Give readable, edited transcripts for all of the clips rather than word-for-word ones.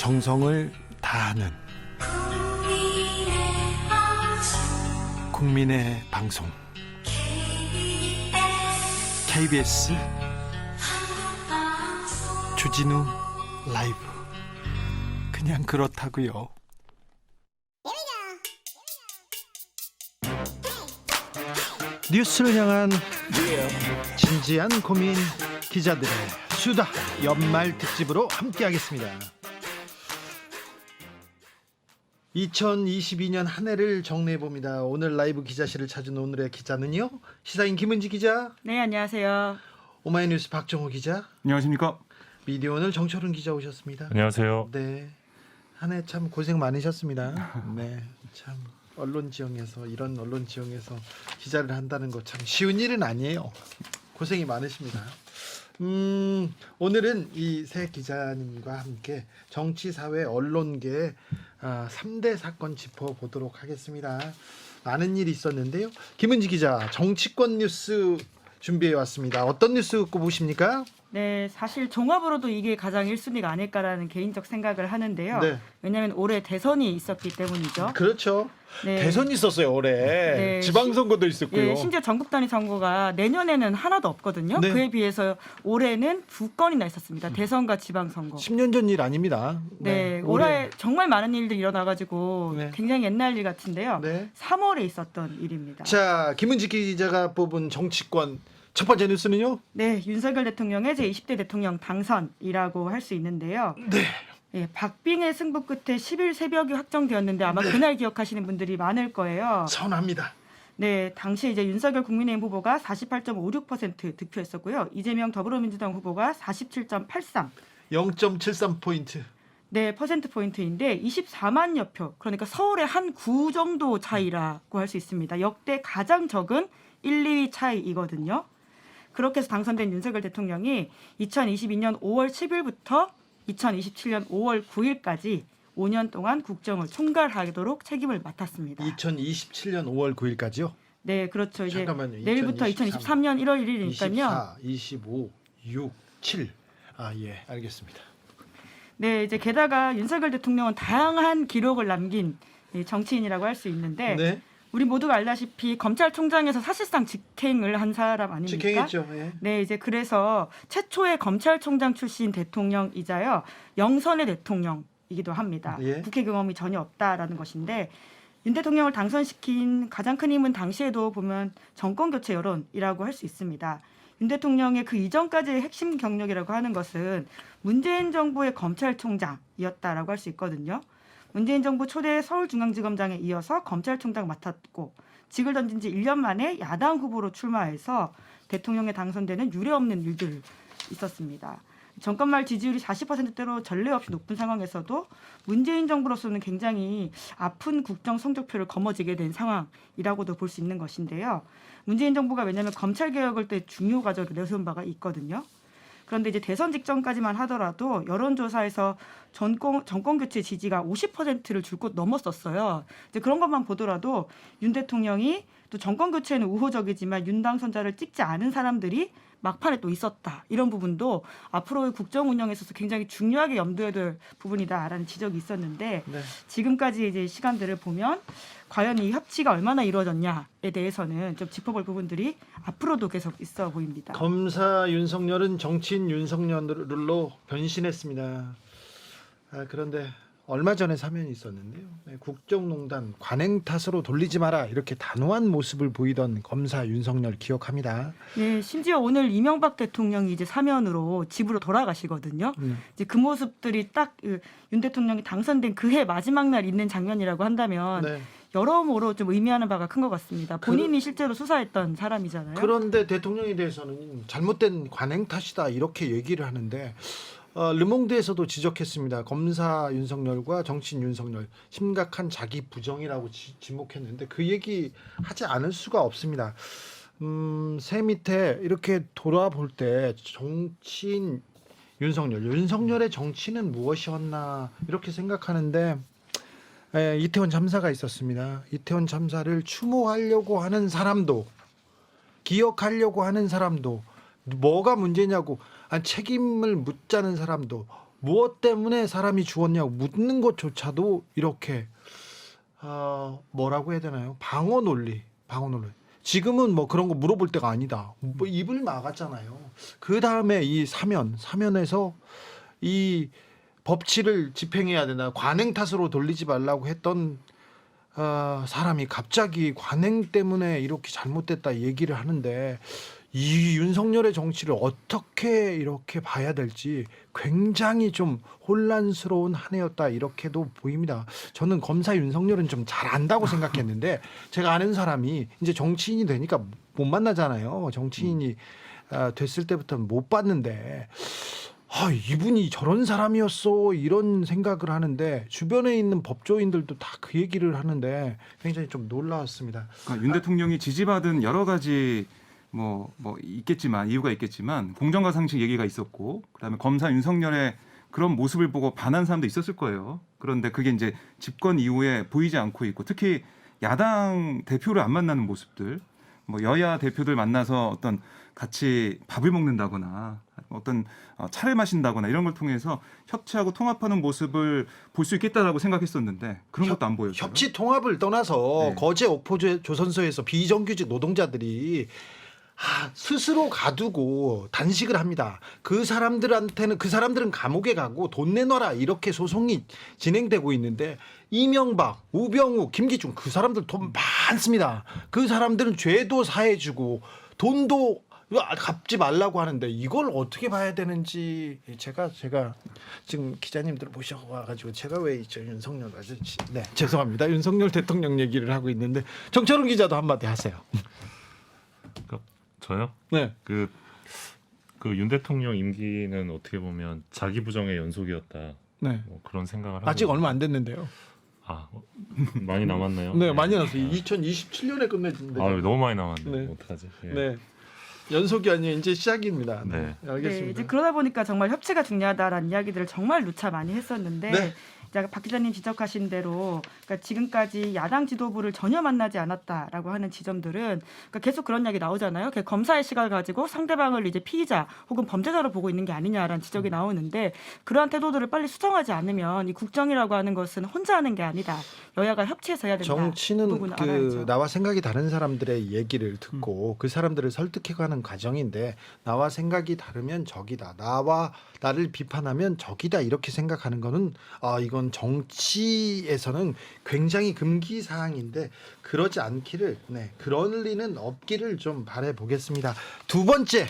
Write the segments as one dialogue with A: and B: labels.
A: 정성을 다하는 국민의 방송 KBS 주진우 라이브. 그냥 그렇다고요. 뉴스를 향한 진지한 고민, 기자들의 수다 연말 특집으로 함께하겠습니다. 2022년 한 해를 정리해봅니다. 오늘 라이브 기자실을 찾은 오늘의 기자는요, 시사인 김은지 기자.
B: 네, 안녕하세요.
A: 오마이뉴스 박정호 기자.
C: 안녕하십니까.
A: 미디어오늘 정철훈 기자 오셨습니다.
C: 안녕하세요.
A: 네, 한 해 참 고생 많으셨습니다. 네, 참 언론 지형에서, 이런 언론 지형에서 기자를 한다는 거 참 쉬운 일은 아니에요. 고생이 많으십니다. 오늘은 이 새 기자님과 함께 정치, 사회, 언론계의 3대 사건 짚어보도록 하겠습니다. 많은 일이 있었는데요. 김은지 기자, 정치권 뉴스 준비해 왔습니다. 어떤 뉴스 꼽으십니까?
B: 네, 사실 종합으로도 이게 가장 1순위가 아닐까라는 개인적 생각을 하는데요.
A: 네.
B: 왜냐하면 올해 대선이 있었기 때문이죠.
A: 그렇죠.
B: 네.
A: 대선이 있었어요, 올해.
B: 네.
A: 지방선거도 있었고요.
B: 네, 심지어 전국 단위 선거가 내년에는 하나도 없거든요.
A: 네.
B: 그에 비해서 올해는 2건이나 있었습니다. 대선과 지방선거.
A: 10년 전 일 아닙니다.
B: 네, 올해 정말 많은 일들이 일어나가지고
A: 네.
B: 굉장히 옛날 일 같은데요.
A: 네.
B: 3월에 있었던 일입니다.
A: 자, 김은지 기자가 뽑은 정치권 첫 번째 뉴스는요?
B: 네, 윤석열 대통령의 제20대 대통령 당선이라고 할 수 있는데요.
A: 네.
B: 네, 박빙의 승부 끝에 10일 새벽이 확정되었는데 아마 그날 기억하시는 분들이 많을 거예요.
A: 선합니다.
B: 네, 당시 이제 윤석열 국민의힘 후보가 48.56% 득표했었고요. 이재명 더불어민주당 후보가 47.83.
A: 0.73포인트.
B: 네, 퍼센트 포인트인데 24만여 표. 그러니까 서울의 한 구 정도 차이라고 할 수 있습니다. 역대 가장 적은 1, 2위 차이이거든요. 그렇게 해서 당선된 윤석열 대통령이 2022년 5월 10일부터 2027년 5월 9일까지 5년 동안 국정을 총괄하도록 책임을 맡았습니다.
A: 2027년 5월 9일까지요?
B: 네, 그렇죠. 이제
A: 잠깐만요.
B: 내일부터 2023년 1월 1일이니까요.
A: 24, 25, 6, 7. 예, 알겠습니다.
B: 네, 이제 게다가 윤석열 대통령은 다양한 기록을 남긴 정치인이라고 할 수 있는데
A: 네.
B: 우리 모두가 알다시피 검찰총장에서 사실상 직행을 한 사람 아닙니까?
A: 직행했죠. 예.
B: 네, 이제 그래서 최초의 검찰총장 출신 대통령이자요, 영선의 대통령이기도 합니다.
A: 예.
B: 국회 경험이 전혀 없다라는 것인데 윤 대통령을 당선시킨 가장 큰 힘은 당시에도 보면 정권 교체 여론이라고 할 수 있습니다. 윤 대통령의 그 이전까지의 핵심 경력이라고 하는 것은 문재인 정부의 검찰총장이었다라고 할 수 있거든요. 문재인 정부 초대 서울중앙지검장에 이어서 검찰총장 맡았고 직을 던진 지 1년 만에 야당 후보로 출마해서 대통령에 당선되는 유례없는 일들 있었습니다. 정권 말 지지율이 40%대로 전례 없이 높은 상황에서도 문재인 정부로서는 굉장히 아픈 국정 성적표를 거머쥐게 된 상황이라고도 볼 수 있는 것인데요. 문재인 정부가 왜냐하면 검찰개혁을 때 중요 과제로 내세운 바가 있거든요. 그런데 이제 대선 직전까지만 하더라도 여론조사에서 정권 교체 지지가 50%를 줄곧 넘었었어요. 이제 그런 것만 보더라도 윤 대통령이 또 정권 교체는 우호적이지만 윤 당선자를 찍지 않은 사람들이 막판에 또 있었다. 이런 부분도 앞으로의 국정 운영에 있어서 굉장히 중요하게 염두에 둘 부분이다라는 지적이 있었는데
A: 네.
B: 지금까지 이제 시간들을 보면 과연 이 협치가 얼마나 이루어졌냐에 대해서는 좀 짚어볼 부분들이 앞으로도 계속 있어 보입니다.
A: 검사 윤석열은 정치인 윤석열로 변신했습니다. 그런데 얼마 전에 사면이 있었는데요. 네, 국정농단 관행 탓으로 돌리지 마라, 이렇게 단호한 모습을 보이던 검사 윤석열 기억합니다.
B: 네, 심지어 오늘 이명박 대통령이 이제 사면으로 집으로 돌아가시거든요. 이제 그 모습들이 딱 윤 대통령이 당선된 그해 마지막 날 있는 장면이라고 한다면
A: 네.
B: 여러모로 좀 의미하는 바가 큰 것 같습니다. 본인이 실제로 수사했던 사람이잖아요.
A: 그런데 대통령에 대해서는 잘못된 관행 탓이다, 이렇게 얘기를 하는데 르몽드에서도 지적했습니다. 검사 윤석열과 정치인 윤석열 심각한 자기 부정이라고 지목했는데 그 얘기 하지 않을 수가 없습니다. 새 밑에 이렇게 돌아볼 때 정치인 윤석열의 정치는 무엇이었나 이렇게 생각하는데, 이태원 참사가 있었습니다. 이태원 참사를 추모하려고 하는 사람도, 기억하려고 하는 사람도, 뭐가 문제냐고 책임을 묻자는 사람도 무엇 때문에 사람이 죽었냐고 묻는 것조차도 이렇게 뭐라고 해야 되나요? 방어 논리. 지금은 뭐 그런 거 물어볼 때가 아니다. 뭐 입을 막았잖아요. 그 다음에 이 사면에서 이 법치를 집행해야 되나 관행 탓으로 돌리지 말라고 했던 사람이 갑자기 관행 때문에 이렇게 잘못됐다 얘기를 하는데 이 윤석열의 정치를 어떻게 이렇게 봐야 될지 굉장히 좀 혼란스러운 한 해였다 이렇게도 보입니다. 저는 검사 윤석열은 좀 잘 안다고 생각했는데 제가 아는 사람이 이제 정치인이 되니까 못 만나잖아요. 정치인이 됐을 때부터는 못 봤는데 이분이 저런 사람이었어 이런 생각을 하는데 주변에 있는 법조인들도 다 그 얘기를 하는데 굉장히 좀 놀라웠습니다.
C: 그러니까 윤 대통령이 지지받은 여러 가지 뭐 있겠지만 이유가 있겠지만 공정과 상식 얘기가 있었고 그다음에 검사 윤석열의 그런 모습을 보고 반한 사람도 있었을 거예요. 그런데 그게 이제 집권 이후에 보이지 않고 있고 특히 야당 대표를 안 만나는 모습들, 뭐 여야 대표들 만나서 어떤 같이 밥을 먹는다거나 어떤 차를 마신다거나 이런 걸 통해서 협치하고 통합하는 모습을 볼 수 있겠다라고 생각했었는데 그런 것도 안 보였어요.
A: 협치 통합을 떠나서
C: 네.
A: 거제 옥포 조선소에서 비정규직 노동자들이 스스로 가두고 단식을 합니다. 그 사람들은 감옥에 가고 돈 내놔라 이렇게 소송이 진행되고 있는데 이명박, 우병우, 김기중 그 사람들 돈 많습니다. 그 사람들은 죄도 사해주고 돈도 갚지 말라고 하는데 이걸 어떻게 봐야 되는지 제가 지금 기자님들 모셔와가지고 제가 왜 있죠 윤석열 아저씨 죄송합니다 윤석열 대통령 얘기를 하고 있는데 정철훈 기자도 한마디 하세요.
D: 저요?
A: 네.
D: 그 윤 대통령 임기는 어떻게 보면 자기 부정의 연속이었다.
A: 네.
D: 뭐 그런 생각을 하고
A: 아직 얼마 안 됐는데요.
D: 많이 남았나요?
A: 네, 많이 남았어요. 2027년에 끝내준대.
D: 너무 많이 남았네.
A: 네.
D: 어떡하지? 예.
A: 네. 연속이 아니에요. 이제 시작입니다.
D: 네.
A: 알겠습니다.
B: 네, 이제 그러다 보니까 정말 협치가 중요하다라는 이야기들을 정말 누차 많이 했었는데
A: 네.
B: 이제 박 기자님 지적하신 대로 그러니까 지금까지 야당 지도부를 전혀 만나지 않았다라고 하는 지점들은 그러니까 계속 그런 이야기 나오잖아요. 검사의 시각을 가지고 상대방을 이제 피의자 혹은 범죄자로 보고 있는 게 아니냐라는 지적이 나오는데 그러한 태도들을 빨리 수정하지 않으면 이 국정이라고 하는 것은 혼자 하는 게 아니다. 여야가 협치해서 해야 된다.
A: 정치는
B: 부분을 알아야죠.
A: 나와 생각이 다른 사람들의 얘기를 듣고 그 사람들을 설득해가는 과정인데 나와 생각이 다르면 적이다. 나를 비판하면 적이다 이렇게 생각하는 거는 이건 정치에서는 굉장히 금기 사항인데 그러지 않기를 그럴 리는 없기를 좀 바래 보겠습니다. 두 번째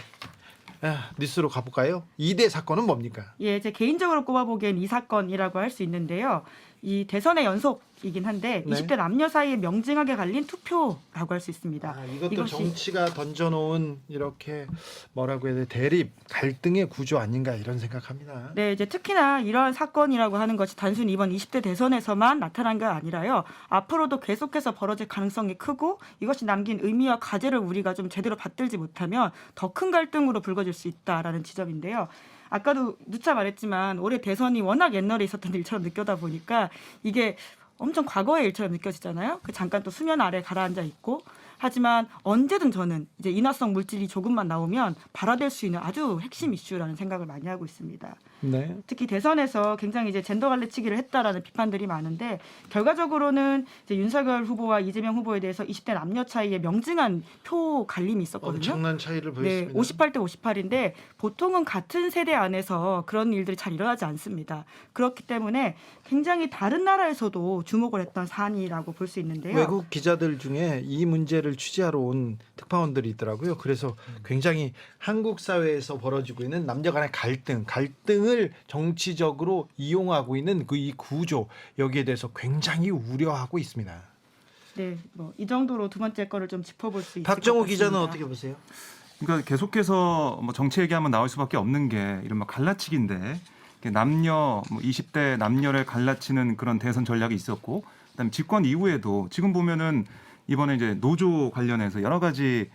A: 뉴스로 가볼까요? 2대 사건은 뭡니까?
B: 예, 제 개인적으로 꼽아보기엔 이 사건이라고 할 수 있는데요. 이 대선의 연속이긴 한데
A: 네.
B: 20대 남녀 사이에 명징하게 갈린 투표라고 할 수 있습니다.
A: 이것도 정치가 던져놓은 이렇게 뭐라고 해야 돼 대립 갈등의 구조 아닌가 이런 생각합니다.
B: 네, 이제 특히나 이러한 사건이라고 하는 것이 단순히 이번 20대 대선에서만 나타난 게 아니라요. 앞으로도 계속해서 벌어질 가능성이 크고 이것이 남긴 의미와 과제를 우리가 좀 제대로 받들지 못하면 더 큰 갈등으로 불거질 수 있다라는 지점인데요. 아까도 누차 말했지만 올해 대선이 워낙 옛날에 있었던 일처럼 느껴다 보니까 이게 엄청 과거의 일처럼 느껴지잖아요. 잠깐 또 수면 아래 가라앉아 있고 하지만 언제든 저는 이제 인화성 물질이 조금만 나오면 발화될 수 있는 아주 핵심 이슈라는 생각을 많이 하고 있습니다.
A: 네.
B: 특히 대선에서 굉장히 이제 젠더 갈래치기를 했다라는 비판들이 많은데 결과적으로는 이제 윤석열 후보와 이재명 후보에 대해서 20대 남녀 차이에 명징한 표 갈림이 있었거든요.
A: 엄청난 차이를 보였습니다.
B: 네, 58대 58인데 보통은 같은 세대 안에서 그런 일들이 잘 일어나지 않습니다. 그렇기 때문에 굉장히 다른 나라에서도 주목을 했던 사안이라고 볼 수 있는데요.
A: 외국 기자들 중에 이 문제를 취재하러 온 특파원들이 있더라고요. 그래서 굉장히 한국 사회에서 벌어지고 있는 남녀 간의 갈등을 정치적으로 이용하고 있는 이 구조 여기에 대해서 굉장히 우려하고 있습니다.
B: 네, 이 정도로 두 번째 거를 좀 짚어볼 수 있을 것 같습니다.
A: 박정우 기자는 어떻게 보세요?
C: 그러니까 계속해서 정치 얘기하면 나올 수밖에 없는 게 이른바 갈라치기인데 남녀 20대 남녀를 갈라치는 그런 대선 전략이 있었고 그다음에 집권 이후에도 지금 보면은 이번에 이제 노조 관련해서 여러 가지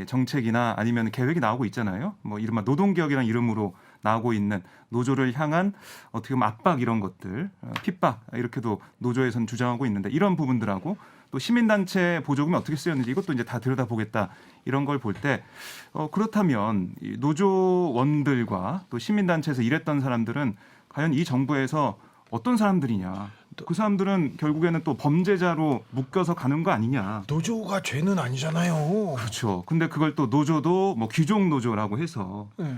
C: 정책이나 아니면 계획이 나오고 있잖아요. 이른바 노동개혁이라는 이름으로 나오고 있는 노조를 향한 어떻게 보면 압박 이런 것들, 핍박 이렇게도 노조에서는 주장하고 있는데 이런 부분들하고 또 시민단체 보조금이 어떻게 쓰였는지 이것도 이제 다 들여다보겠다 이런 걸 볼 때 그렇다면 이 노조원들과 또 시민단체에서 일했던 사람들은 과연 이 정부에서 어떤 사람들이냐. 그 사람들은 결국에는 또 범죄자로 묶여서 가는 거 아니냐.
A: 노조가 죄는 아니잖아요.
C: 그렇죠. 근데 그걸 또 노조도 뭐 귀족 노조라고 해서
A: 네.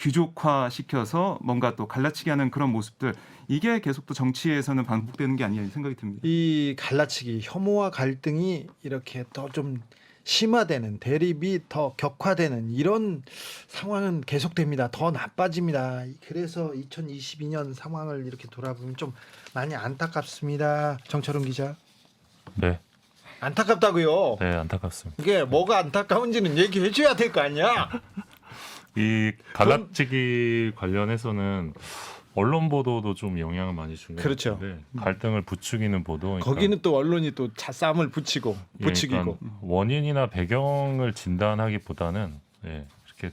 C: 귀족화 시켜서 뭔가 또 갈라치게 하는 그런 모습들 이게 계속 또 정치에서는 반복되는 게 아니냐 생각이 듭니다.
A: 이 갈라치기, 혐오와 갈등이 이렇게 더 좀 심화되는, 대립이 더 격화되는 이런 상황은 계속됩니다. 더 나빠집니다. 그래서 2022년 상황을 이렇게 돌아보면 좀 많이 안타깝습니다. 정철훈 기자.
D: 네,
A: 안타깝다고요.
D: 네 안타깝습니다.
A: 이게 뭐가 안타까운지는 얘기해 줘야 될 거 아니야.
D: 이 갈라치기 관련해서는 언론 보도도 좀 영향을 많이 준 것
A: 그렇죠.
D: 같은데 갈등을 부추기는 보도. 그러니까
A: 거기는 또 언론이 또 싸움을 부추기고.
D: 그러니까 원인이나 배경을 진단하기보다는 이렇게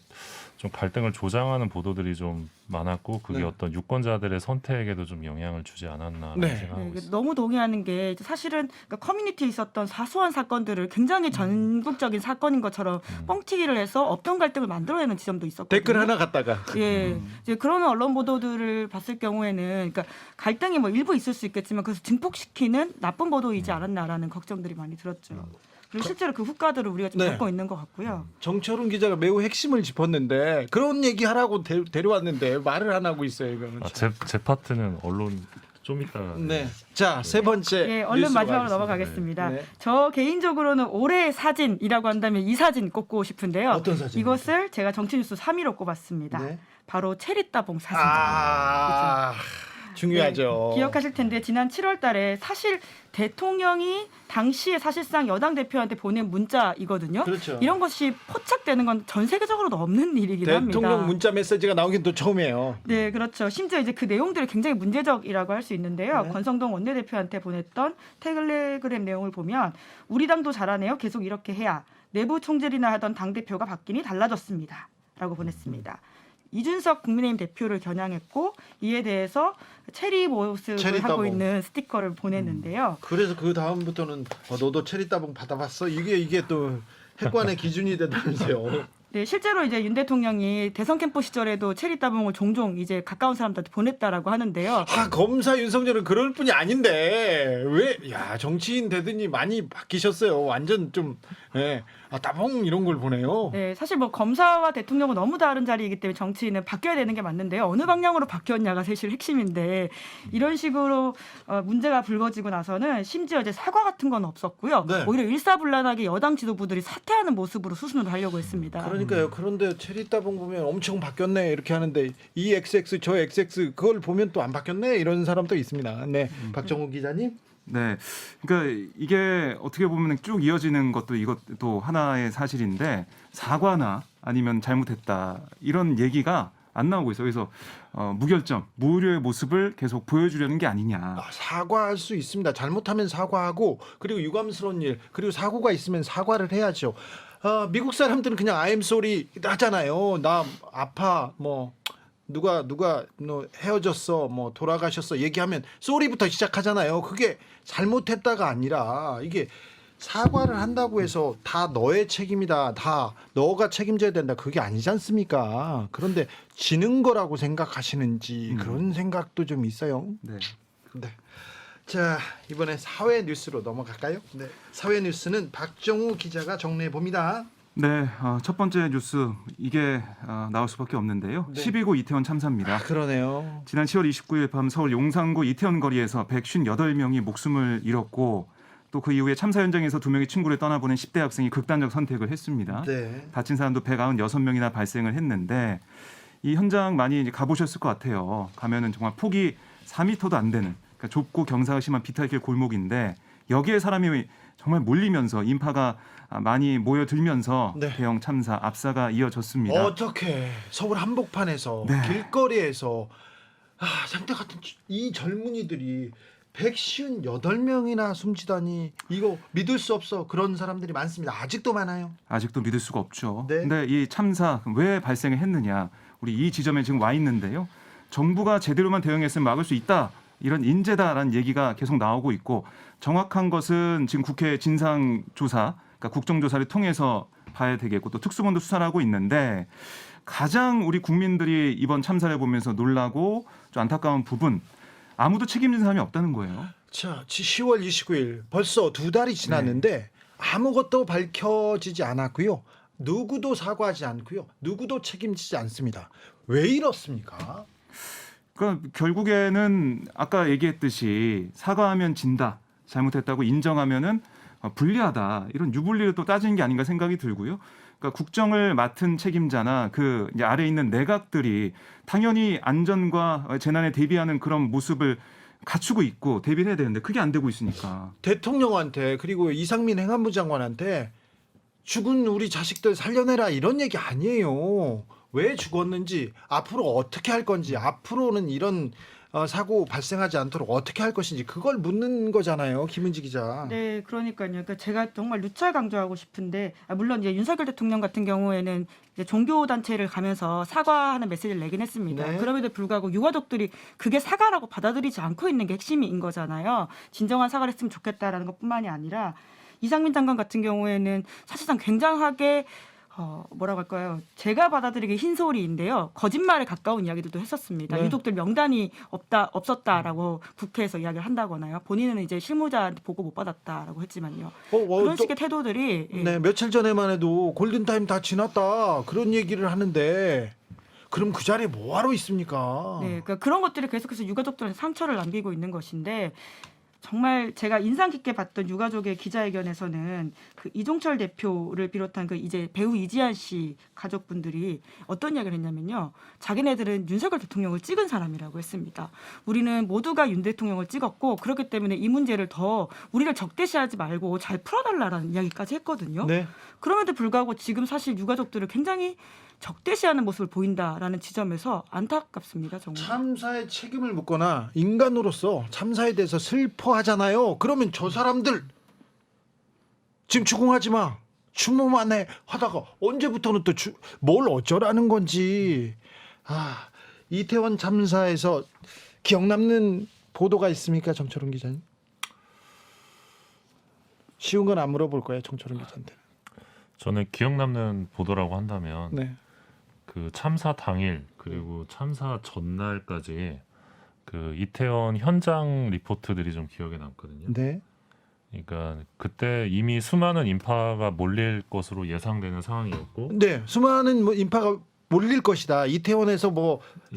D: 좀 갈등을 조장하는 보도들이 좀 많았고 그게
A: 네.
D: 어떤 유권자들의 선택에도 좀 영향을 주지 않았나
A: 네.
D: 생각하고 있습니다.
B: 너무 동의하는 게 사실은 그러니까 커뮤니티에 있었던 사소한 사건들을 굉장히 전국적인 사건인 것처럼 뻥튀기를 해서 없던 갈등을 만들어내는 지점도 있었거든요.
A: 댓글 하나 갖다가.
B: 예, 이제 그런 언론 보도들을 봤을 경우에는, 그러니까 갈등이 뭐 일부 있을 수 있겠지만 그것을 증폭시키는 나쁜 보도이지 않았나라는 걱정들이 많이 들었죠. 그리고 실제로 그 후과들을 우리가 좀
A: 네.
B: 겪고 있는 것 같고요.
A: 정철훈 기자가 매우 핵심을 짚었는데 그런 얘기 하라고 데려왔는데 말을 안 하고 있어요. 이거는.
D: 제 파트는 언론 좀 이따.
A: 네. 자, 세 번째.
B: 예, 얼른
A: 뉴스로
B: 마지막으로
A: 가겠습니다.
B: 넘어가겠습니다.
A: 네.
B: 저 개인적으로는 올해의 사진이라고 한다면 이 사진 꼽고 싶은데요.
A: 어떤 사진입니까?
B: 이것을 제가 정치뉴스 3위로 꼽았습니다.
A: 네.
B: 바로 체리따봉 사진.
A: 아, 중요하죠.
B: 네, 기억하실 텐데 지난 7월 달에 사실 대통령이 당시에 사실상 여당 대표한테 보낸 문자이거든요.
A: 그렇죠.
B: 이런 것이 포착되는 건 전 세계적으로도 없는 일이긴 합니다.
A: 대통령 문자 메시지가 나오긴 또 처음이에요.
B: 네, 그렇죠. 심지어 이제 그 내용들이 굉장히 문제적이라고 할 수 있는데요.
A: 네.
B: 권성동 원내대표한테 보냈던 텔레그램 내용을 보면 우리 당도 잘하네요. 계속 이렇게 해야 내부 총질이나 하던 당 대표가 바뀌니 달라졌습니다.라고 보냈습니다. 이준석 국민의힘 대표를 겨냥했고 이에 대해서 체리 모습을
A: 체리
B: 하고
A: 따봉.
B: 있는 스티커를 보냈는데요.
A: 그래서 그 다음부터는 너도 체리 따봉 받아봤어? 이게 또 핵관의 기준이 된다면서요.
B: 네, 실제로 이제 윤 대통령이 대선 캠프 시절에도 체리 따봉을 종종 이제 가까운 사람들한테 보냈다라고 하는데요.
A: 아, 검사 윤석열은 그럴 뿐이 아닌데 왜? 야, 정치인 되더니 많이 바뀌셨어요. 완전 좀 따봉 이런 걸 보내요.
B: 네, 사실 뭐 검사와 대통령은 너무 다른 자리이기 때문에 정치인은 바뀌어야 되는 게 맞는데요. 어느 방향으로 바뀌었냐가 사실 핵심인데 이런 식으로 문제가 불거지고 나서는 심지어 이제 사과 같은 건 없었고요.
A: 네.
B: 오히려 일사불란하게 여당 지도부들이 사퇴하는 모습으로 수순을 하려고 했습니다.
A: 그러니까요. 그런데 체리 따봉 보면 엄청 바뀌었네 이렇게 하는데 이 XX 저 XX 그걸 보면 또 안 바뀌었네 이런 사람도 있습니다. 네, 박정우 기자님.
C: 네, 그러니까 이게 어떻게 보면 쭉 이어지는 것도 이것도 하나의 사실인데 사과나 아니면 잘못했다 이런 얘기가 안 나오고 있어요. 그래서 무결점, 무료의 모습을 계속 보여주려는 게 아니냐.
A: 사과할 수 있습니다. 잘못하면 사과하고 그리고 유감스러운 일 그리고 사고가 있으면 사과를 해야죠. 미국 사람들은 그냥 I'm sorry 하잖아요. 나 아파 뭐 누가 너 헤어졌어 뭐 돌아가셨어 얘기하면 sorry부터 시작하잖아요. 그게 잘못했다가 아니라 이게 사과를 한다고 해서 다 너의 책임이다. 다 너가 책임져야 된다. 그게 아니지 않습니까? 그런데 지는 거라고 생각하시는지 그런 생각도 좀 있어요.
C: 네.
A: 네. 자, 이번에 사회 뉴스로 넘어갈까요? 네. 사회 뉴스는 박정우 기자가 정리해 봅니다.
C: 네, 첫 번째 뉴스 이게 나올 수밖에 없는데요.
A: 네.
C: 12구 이태원 참사입니다.
A: 그러네요.
C: 지난 10월 29일 밤 서울 용산구 이태원 거리에서 158명이 목숨을 잃었고 또 그 이후에 참사 현장에서 2명의 친구를 떠나보낸 10대 학생이 극단적 선택을 했습니다.
A: 네.
C: 다친 사람도 196명이나 발생을 했는데 이 현장 많이 이제 가보셨을 것 같아요. 가면은 정말 폭이 4m도 안 되는 그러니까 좁고 경사가 심한 비탈길 골목인데 여기에 사람이 정말 몰리면서 인파가 많이 모여들면서
A: 네.
C: 대형 참사 압사가 이어졌습니다.
A: 어떻게 서울 한복판에서
C: 네.
A: 길거리에서 상태 같은 이 젊은이들이 158명이나 숨지다니 이거 믿을 수 없어. 그런 사람들이 많습니다. 아직도 많아요.
C: 아직도 믿을 수가 없죠.
A: 네.
C: 근데 이 참사 왜 발생을 했느냐? 우리 이 지점에 지금 와 있는데요. 정부가 제대로만 대응했으면 막을 수 있다. 이런 인재다라는 얘기가 계속 나오고 있고 정확한 것은 지금 국회 진상조사, 그러니까 국정조사를 통해서 봐야 되겠고 또 특수본도 수사를 하고 있는데 가장 우리 국민들이 이번 참사를 보면서 놀라고 좀 안타까운 부분, 아무도 책임진 사람이 없다는 거예요.
A: 자, 10월 29일 벌써 2달이 지났는데 아무것도 밝혀지지 않았고요. 누구도 사과하지 않고요. 누구도 책임지지 않습니다. 왜 이렇습니까?
C: 그러니까 결국에는 아까 얘기했듯이 사과하면 진다, 잘못했다고 인정하면은 불리하다, 이런 유불리를 또 따지는 게 아닌가 생각이 들고요. 그러니까 국정을 맡은 책임자나 그 이제 아래 있는 내각들이 당연히 안전과 재난에 대비하는 그런 모습을 갖추고 있고 대비를 해야 되는데 그게 안 되고 있으니까.
A: 대통령한테 그리고 이상민 행안부 장관한테 죽은 우리 자식들 살려내라 이런 얘기 아니에요. 왜 죽었는지, 앞으로 어떻게 할 건지, 앞으로는 이런 사고 발생하지 않도록 어떻게 할 것인지 그걸 묻는 거잖아요, 김은지 기자.
B: 네, 그러니까요. 그러니까 제가 정말 누차 강조하고 싶은데, 물론 이제 윤석열 대통령 같은 경우에는 이제 종교 단체를 가면서 사과하는 메시지를 내긴 했습니다.
A: 네.
B: 그럼에도 불구하고 유가족들이 그게 사과라고 받아들이지 않고 있는 게 핵심인 거잖아요. 진정한 사과를 했으면 좋겠다라는 것뿐만이 아니라 이상민 장관 같은 경우에는 사실상 굉장하게 뭐라고 할까요? 제가 받아들이기 흰소리인데요. 거짓말에 가까운 이야기들도 했었습니다.
A: 네.
B: 유족들 명단이 없었다라고 국회에서 이야기를 한다거나요. 본인은 이제 실무자한테 보고 못 받았다라고 했지만요. 그런
A: 또,
B: 식의 태도들이
A: 네, 며칠 전에만 해도 골든타임 다 지났다 그런 얘기를 하는데 그럼 그 자리에 뭐하러 있습니까?
B: 네, 그러니까 그런 것들이 계속해서 유가족들한테 상처를 남기고 있는 것인데, 정말 제가 인상 깊게 봤던 유가족의 기자회견에서는 그 이종철 대표를 비롯한 그 이제 배우 이지한 씨 가족분들이 어떤 이야기를 했냐면요. 자기네들은 윤석열 대통령을 찍은 사람이라고 했습니다. 우리는 모두가 윤 대통령을 찍었고 그렇기 때문에 이 문제를 더 우리를 적대시하지 말고 잘 풀어달라는 이야기까지 했거든요.
A: 네.
B: 그럼에도 불구하고 지금 사실 유가족들을 굉장히 적대시하는 모습을 보인다라는 지점에서 안타깝습니다. 정말.
A: 참사의 책임을 묻거나 인간으로서 참사에 대해서 슬퍼하잖아요. 그러면 저 사람들 지금 추궁하지 마, 추모만 해 하다가 언제부터는 또 뭘 어쩌라는 건지. 이태원 참사에서 기억 남는 보도가 있습니까, 정철훈 기자님? 쉬운 건 안 물어볼 거예요, 정철훈 기자한테.
D: 저는 기억 남는 보도라고 한다면
A: 네.
D: 그 참사 당일 그리고 참사 전날까지 그 이태원 현장 리포트들이 좀 기억에 남거든요.
A: 네.
D: 그러니까 그때 이미 수많은 인파가 몰릴 것으로 예상되는 상황이었고,
A: 네, 수많은 인파가 몰릴 것이다. 이태원에서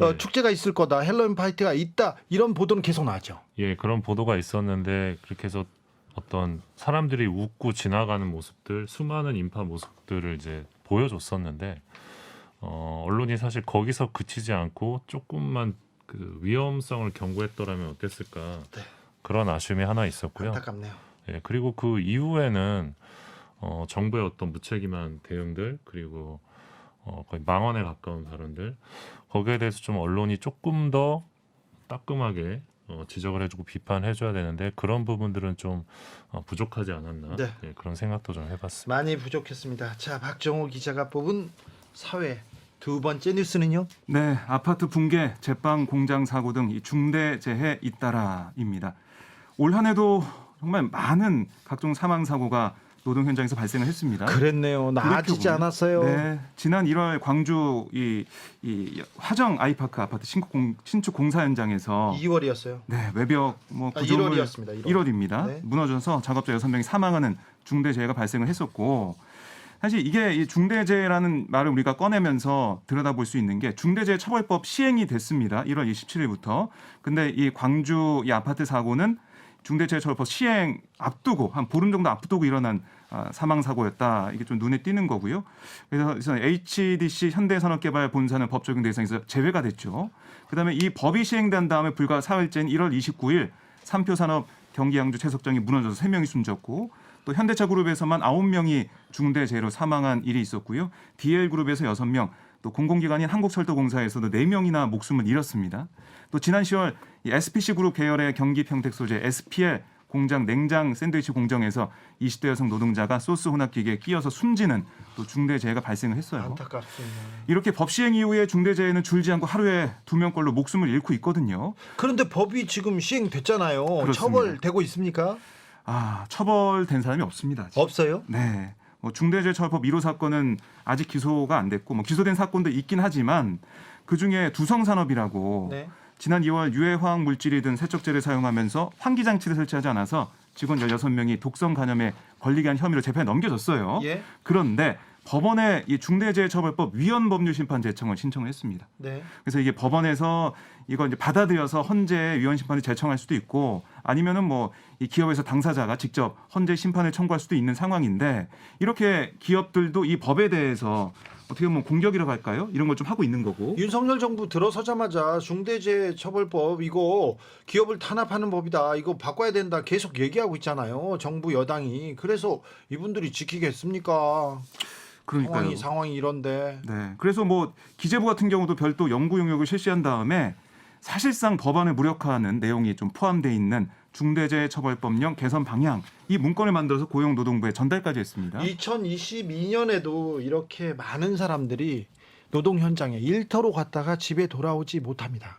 D: 예.
A: 축제가 있을 거다. 헬로윈 파티가 있다. 이런 보도는 계속 나죠.
D: 예, 그런 보도가 있었는데 그렇게 해서 어떤 사람들이 웃고 지나가는 모습들, 수많은 인파 모습들을 이제 보여줬었는데 언론이 사실 거기서 그치지 않고 조금만 그 위험성을 경고했더라면 어땠을까,
A: 네.
D: 그런 아쉬움이 하나 있었고요.
A: 안타깝네요.
D: 예, 그리고 그 이후에는 정부의 어떤 무책임한 대응들, 그리고 거의 망언에 가까운 발언들, 거기에 대해서 좀 언론이 조금 더 따끔하게 지적을 해주고 비판해줘야 되는데 그런 부분들은 좀 부족하지 않았나,
A: 네.
D: 예, 그런 생각도 좀 해봤습니다.
A: 많이 부족했습니다. 자, 박정호 기자가 뽑은 사회 두 번째 뉴스는요.
C: 네, 아파트 붕괴, 제빵 공장 사고 등 이 중대 재해 잇따라입니다. 올 한 해도 정말 많은 각종 사망 사고가 노동 현장에서 발생을 했습니다.
A: 그랬네요. 나아지지
C: 이렇게 보면,
A: 않았어요.
C: 네, 지난 1월 광주 이 화정 아이파크 아파트 신축 공사 현장에서
A: 2월이었어요.
C: 네, 외벽 구조물
A: 1월이었습니다.
C: 1월입니다.
A: 네.
C: 무너져서 작업자 6명이 사망하는 중대 재해가 발생을 했었고, 사실 이게 이 중대재해라는 말을 우리가 꺼내면서 들여다볼 수 있는 게 중대재해처벌법 시행이 됐습니다. 1월 27일부터. 근데 이 광주 이 아파트 사고는 중대재해처벌법 시행 앞두고 한 보름 정도 앞두고 일어난 사망 사고였다. 이게 좀 눈에 띄는 거고요. 그래서 HDC 현대산업개발본사는 법 적용 대상에서 제외가 됐죠. 그다음에 이 법이 시행된 다음에 불과 4일째인 1월 29일 삼표산업 경기 양주 채석장이 무너져서 3명이 숨졌고, 또 현대차 그룹에서만 9명이 중대재해로 사망한 일이 있었고요. DL그룹에서 6명, 또 공공기관인 한국철도공사에서도 4명이나 목숨을 잃었습니다. 또 지난 10월 이 SPC그룹 계열의 경기 평택 소재 SPL 공장 냉장 샌드위치 공정에서 20대 여성 노동자가 소스 혼합기계에 끼어서 숨지는 또 중대재해가 발생을 했어요.
A: 안타깝습니다.
C: 이렇게 법 시행 이후에 중대재해는 줄지 않고 하루에 2명꼴로 목숨을 잃고 있거든요.
A: 그런데 법이 지금 시행됐잖아요.
C: 그렇습니다.
A: 처벌되고 있습니까?
C: 처벌된 사람이 없습니다. 지금.
A: 없어요?
C: 네. 중대재해처벌법 1호 사건은 아직 기소가 안 됐고 기소된 사건도 있긴 하지만 그중에 두성산업이라고
A: 네.
C: 지난 2월 유해 화학 물질이 든 세척제를 사용하면서 환기 장치를 설치하지 않아서 직원 16명이 독성 간염에 걸리게 한 혐의로 재판에 넘겨졌어요.
A: 예.
C: 그런데 법원에 이 중대재해처벌법 위헌 법률 심판 제청을 신청을 했습니다.
A: 네.
C: 그래서 이게 법원에서 이거 이제 받아들여서 헌재 위헌 심판을 제청할 수도 있고 아니면은 이 기업에서 당사자가 직접 헌재 심판을 청구할 수도 있는 상황인데 이렇게 기업들도 이 법에 대해서 어떻게 보면 공격이라고 할까요? 이런 걸 좀 하고 있는 거고.
A: 윤석열 정부 들어서자마자 중대재해처벌법 이거 기업을 탄압하는 법이다. 이거 바꿔야 된다. 계속 얘기하고 있잖아요. 정부 여당이. 그래서 이분들이 지키겠습니까?
C: 그러니까요.
A: 상황이 이런데.
C: 네. 그래서 기재부 같은 경우도 별도 연구 용역을 실시한 다음에 사실상 법안을 무력화하는 내용이 좀 포함되어 있는 중대재해처벌법령 개선 방향 이 문건을 만들어서 고용노동부에 전달까지 했습니다.
A: 2022년에도 이렇게 많은 사람들이 노동 현장에 일터로 갔다가 집에 돌아오지 못합니다.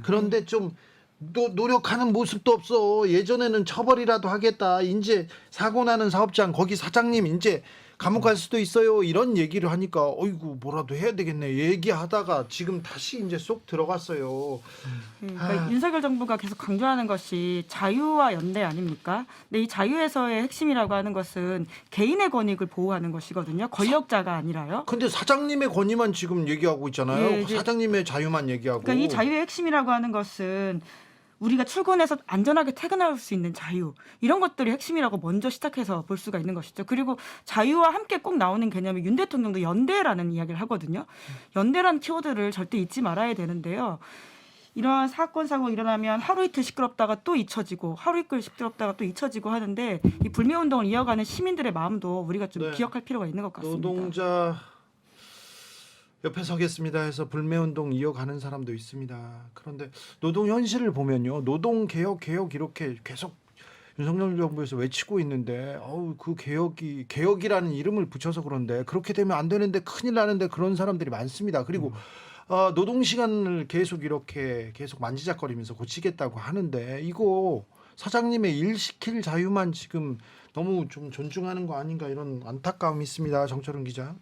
A: 그런데 좀 노력하는 모습도 없어. 예전에는 처벌이라도 하겠다. 이제 사고 나는 사업장 거기 사장님 이제 감옥 갈 수도 있어요. 이런 얘기를 하니까 어이구 뭐라도 해야 되겠네. 얘기하다가 지금 다시 이제 쏙 들어갔어요.
B: 그러니까 윤석열 정부가 계속 강조하는 것이 자유와 연대 아닙니까? 근데 이 자유에서의 핵심이라고 하는 것은 개인의 권익을 보호하는 것이거든요. 권력자가 아니라요.
A: 근데 사장님의 권위만 지금 얘기하고 있잖아요.
B: 예, 이제
A: 사장님의 자유만 얘기하고.
B: 그러니까 이 자유의 핵심이라고 하는 것은 우리가 출근해서 안전하게 퇴근할 수 있는 자유 이런 것들이 핵심이라고 먼저 시작해서 볼 수가 있는 것이죠. 그리고 자유와 함께 꼭 나오는 개념이 윤 대통령도 연대라는 이야기를 하거든요. 연대라는 키워드를 절대 잊지 말아야 되는데요. 이러한 사건 사고 일어나면 하루 이틀 시끄럽다가 또 잊혀지고 하루 이틀 시끄럽다가 또 잊혀지고 하는데 이 불매운동을 이어가는 시민들의 마음도 우리가 좀
A: 네.
B: 기억할 필요가 있는 것 같습니다.
A: 노동자 옆에 서겠습니다 해서 불매운동 이어가는 사람도 있습니다. 그런데 노동 현실을 보면요. 노동개혁 이렇게 계속 윤석열 정부에서 외치고 있는데 그 개혁이라는 이름을 붙여서 그런데 그렇게 되면 안 되는데 큰일 나는데 그런 사람들이 많습니다. 그리고 노동 시간을 계속 만지작거리면서 고치겠다고 하는데 이거 사장님의 일 시킬 자유만 지금 너무 좀 존중하는 거 아닌가 이런 안타까움이 있습니다. 정철은 기자.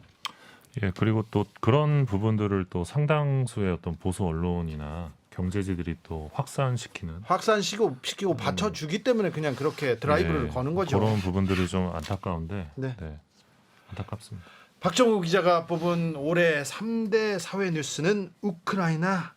D: 예, 그리고 또 그런 부분들을 또 상당수의 어떤 보수 언론이나 경제지들이 또
A: 확산시키고 받쳐주기 때문에 그냥 그렇게 드라이브를
D: 예,
A: 거는 거죠.
D: 그런 부분들이 좀 안타까운데,
A: 네.
D: 안타깝습니다.
A: 박정우 기자가 뽑은 올해 3대 사회 뉴스는 우크라이나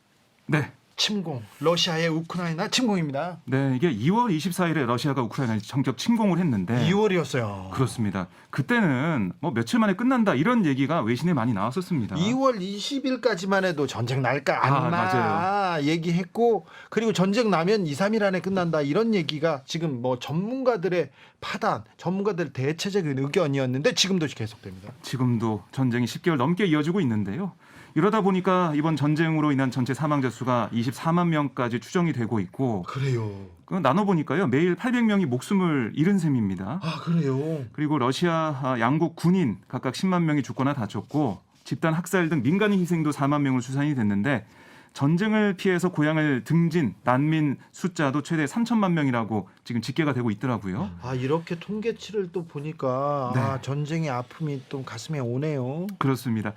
C: 네.
A: 침공, 러시아의 우크라이나 침공입니다.
C: 네, 이게 2월 24일에 러시아가 우크라이나에 전격 침공을 했는데
A: 2월이었어요.
C: 그렇습니다. 그때는 며칠 만에 끝난다 이런 얘기가 외신에 많이 나왔었습니다.
A: 2월 20일까지만 해도 전쟁 날까 안 나
C: 맞아요.
A: 얘기했고 그리고 전쟁 나면 2, 3일 안에 끝난다 이런 얘기가 지금 전문가들의 파단, 전문가들의 대체적인 의견이었는데 지금도 계속됩니다.
C: 지금도 전쟁이 10개월 넘게 이어지고 있는데요. 이러다 보니까 이번 전쟁으로 인한 전체 사망자 수가 24만 명까지 추정이 되고 있고
A: 그래요.
C: 나눠보니까요. 매일 800명이 목숨을 잃은 셈입니다.
A: 그래요.
C: 그리고 러시아 양국 군인 각각 10만 명이 죽거나 다쳤고 집단 학살 등 민간인 희생도 4만 명으로 추산이 됐는데 전쟁을 피해서 고향을 등진 난민 숫자도 최대 3천만 명이라고 지금 집계가 되고 있더라고요.
A: 이렇게 통계치를 또 보니까
C: 네.
A: 전쟁의 아픔이 또 가슴에 오네요.
C: 그렇습니다.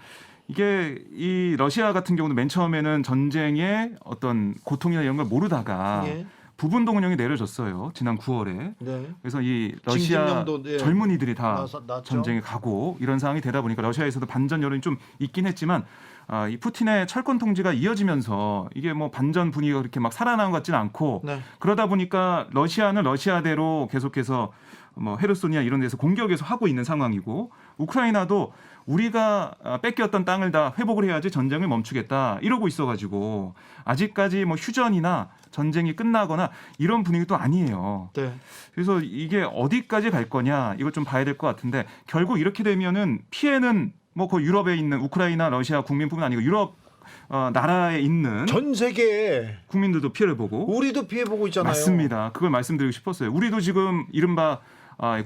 C: 이게 이 러시아 같은 경우는 맨 처음에는 전쟁의 어떤 고통이나 이런 걸 모르다가
A: 예.
C: 부분 동원령이 내려졌어요. 지난 9월에.
A: 네.
C: 그래서 이 러시아
A: 징집령도, 네.
C: 젊은이들이 다
A: 났죠.
C: 전쟁에 가고 이런 상황이 되다 보니까 러시아에서도 반전 여론이 좀 있긴 했지만 이 푸틴의 철권 통치가 이어지면서 이게 반전 분위기가 그렇게 막 살아나는 것 같지는 않고
A: 네.
C: 그러다 보니까 러시아는 러시아대로 계속해서 헤르손이나 이런 데서 공격해서 하고 있는 상황이고 우크라이나도 우리가 뺏겼던 땅을 다 회복을 해야지 전쟁을 멈추겠다 이러고 있어가지고 아직까지 휴전이나 전쟁이 끝나거나 이런 분위기도 아니에요.
A: 네.
C: 그래서 이게 어디까지 갈 거냐 이걸 좀 봐야 될 것 같은데 결국 이렇게 되면은 피해는 그 유럽에 있는 우크라이나, 러시아 국민뿐만 아니고 유럽 나라에 있는
A: 전 세계
C: 국민들도 피해를 보고
A: 우리도 피해 보고 있잖아요.
C: 맞습니다. 그걸 말씀드리고 싶었어요. 우리도 지금 이른바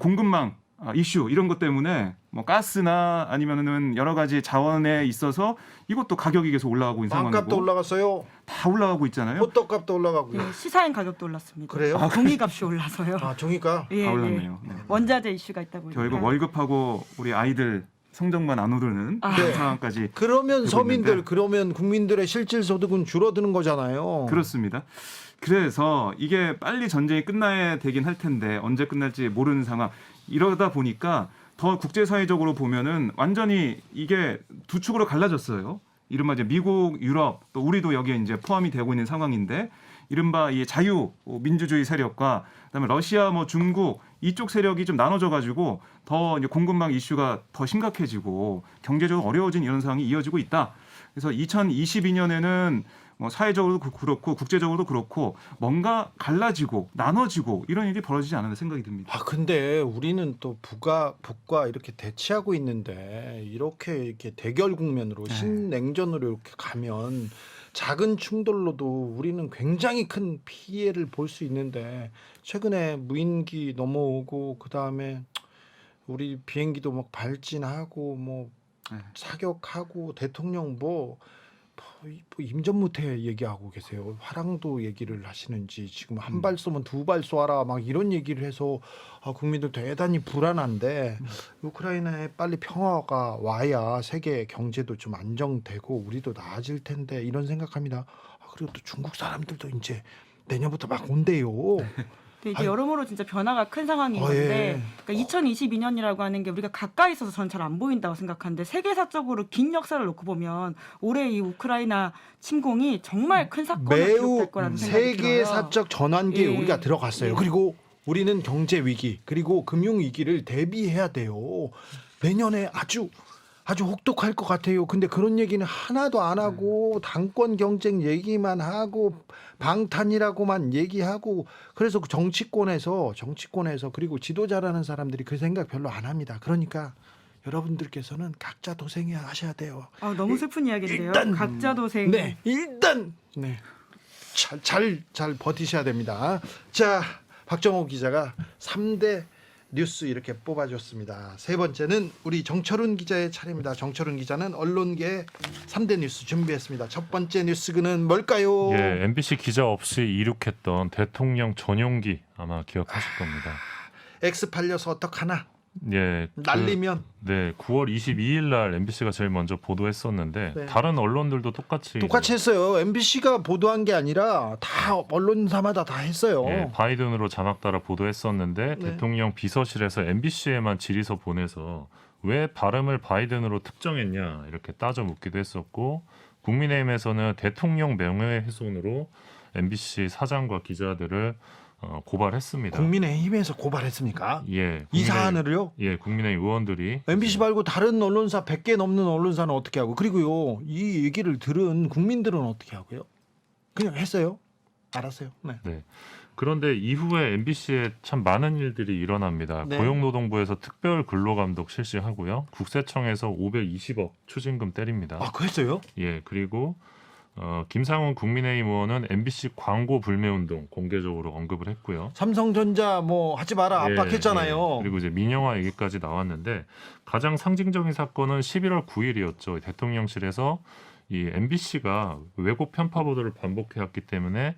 C: 공급망 이슈 이런 것 때문에 뭐 가스나 아니면은 여러 가지 자원에 있어서 이것도 가격이 계속 올라가고 있는
A: 빵값도
C: 상황이고
A: 올라갔어요.
C: 다 올라가고 있잖아요.
A: 호떡값도 올라가고요.
B: 네, 시사인 가격도 올랐습니다.
A: 그래요?
B: 종이값이 올라서요.
A: 아, 종이가
B: 예,
C: 다
B: 예.
C: 올랐네요. 네.
B: 원자재 이슈가 있다 보니까.
C: 결국 월급하고 우리 아이들 성적만 안 오르는
B: 아.
C: 그런
A: 네.
C: 상황까지
A: 그러면
C: 되고
A: 서민들
C: 있는데.
A: 그러면 국민들의 실질 소득은 줄어드는 거잖아요.
C: 그렇습니다. 그래서 이게 빨리 전쟁이 끝나야 되긴 할 텐데 언제 끝날지 모르는 상황. 이러다 보니까 더 국제사회적으로 보면은 완전히 이게 두 축으로 갈라졌어요. 이른바 이제 미국, 유럽, 또 우리도 여기에 이제 포함이 되고 있는 상황인데 이른바 이 자유 민주주의 세력과 그다음에 러시아, 뭐 중국 이쪽 세력이 좀 나눠져 가지고 더 이제 공급망 이슈가 더 심각해지고 경제적으로 어려워진 이런 상황이 이어지고 있다. 그래서 2022년에는 뭐 사회적으로도 그렇고 국제적으로도 그렇고 뭔가 갈라지고 나눠지고 이런 일이 벌어지지 않았나 생각이 듭니다.
A: 아 근데 우리는 또 북과 이렇게 대치하고 있는데 이렇게 대결 국면으로
C: 네.
A: 신냉전으로 이렇게 가면 작은 충돌로도 우리는 굉장히 큰 피해를 볼 수 있는데 최근에 무인기 넘어오고 그 다음에 우리 비행기도 막 발진하고 뭐
C: 네.
A: 사격하고 대통령 뭐 임전무태 얘기하고 계세요. 화랑도 얘기를 하시는지 지금 한 발 쏘면 두 발 쏘아라 막 이런 얘기를 해서 국민들 대단히 불안한데 우크라이나에 빨리 평화가 와야 세계 경제도 좀 안정되고 우리도 나아질 텐데 이런 생각합니다. 그리고 또 중국 사람들도 이제 내년부터 막 온대요.
B: 근데 이게
A: 아유.
B: 여러모로 진짜 변화가 큰 상황인 건데
A: 예.
B: 그러니까 2022년이라고 하는 게 우리가 가까이 있어서 저는 잘 안 보인다고 생각하는데 세계사적으로 긴 역사를 놓고 보면 올해 이 우크라이나 침공이 정말 큰 사건으로
A: 매우
B: 기록될 거라는 생각이 들어요.
A: 세계사적 전환기에
B: 예.
A: 우리가 들어갔어요.
B: 예.
A: 그리고 우리는 경제 위기 그리고 금융 위기를 대비해야 돼요. 내년에 아주 혹독할 것 같아요. 근데 그런 얘기는 하나도 안 하고 당권 경쟁 얘기만 하고 방탄이라고만 얘기하고 그래서 그 정치권에서 그리고 지도자라는 사람들이 그 생각 별로 안 합니다. 그러니까 여러분들께서는 각자 도생하셔야 돼요.
B: 너무 슬픈 이야기인데요.
A: 일단,
B: 각자 도생.
A: 네, 일단 잘 버티셔야 됩니다. 자, 박정호 기자가 3대 뉴스 이렇게 뽑아줬습니다. 세 번째는 우리 정철훈 기자의 차례입니다. 정철훈 기자는 언론계 3대 뉴스 준비했습니다. 첫 번째 뉴스는 뭘까요?
D: 예, MBC 기자 없이 이륙했던 대통령 전용기 아마 기억하실 겁니다.
A: X 팔려서 어떡하나?
D: 예,
A: 날리면
D: 네, 9월 22일 날 MBC가 제일 먼저 보도했었는데
A: 네.
D: 다른 언론들도 똑같이
A: 했어요. MBC가 보도한 게 아니라 다 언론사마다 다 했어요.
D: 예, 바이든으로 자막 따라
A: 네.
D: 보도했었는데 대통령 비서실에서 MBC에만 질의서 보내서 왜 발음을 바이든으로 특정했냐 이렇게 따져 묻기도 했었고 국민의힘에서는 대통령 명예훼손으로 MBC 사장과 기자들을 고발했습니다.
A: 국민의힘에서 고발했습니까?
D: 예,
A: 이 사안을요?
D: 예, 국민의힘 의원들이
A: MBC 말고 다른 언론사 100개 넘는 언론사는 어떻게 하고 그리고요 이 얘기를 들은 국민들은 어떻게 하고요? 그냥 했어요. 알았어요. 네.
D: 네. 그런데 이후에 MBC에 참 많은 일들이 일어납니다.
A: 네.
D: 고용노동부에서 특별 근로감독 실시하고요. 국세청에서 520억 추징금 때립니다.
A: 그 했어요?
D: 예, 그리고 김상훈 국민의힘 의원은 MBC 광고 불매운동 공개적으로 언급을 했고요.
A: 삼성전자 뭐 하지 마라
D: 예,
A: 압박했잖아요.
D: 예. 그리고 이제 민영화 얘기까지 나왔는데 가장 상징적인 사건은 11월 9일이었죠. 대통령실에서 이 MBC가 왜곡 편파 보도를 반복해왔기 때문에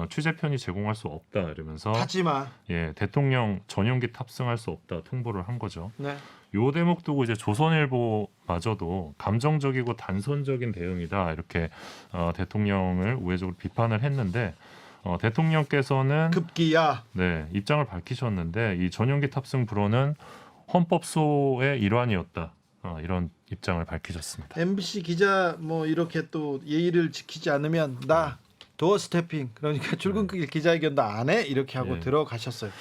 D: 취재 편이 제공할 수 없다 이러면서
A: 하지마.
D: 예, 대통령 전용기 탑승할 수 없다 통보를 한 거죠.
A: 네.
D: 요 대목 두고 이제 조선일보마저도 감정적이고 단선적인 대응이다 이렇게 대통령을 우회적으로 비판을 했는데 대통령께서는
A: 급기야.
D: 네, 입장을 밝히셨는데 이 전용기 탑승 불허는 헌법소의 일환이었다. 이런 입장을 밝히셨습니다.
A: MBC 기자 뭐 이렇게 또 예의를 지키지 않으면 나 도어 스태핑 그러니까 출근길 기자회견도 안 해 이렇게 하고
D: 예.
A: 들어가셨어요.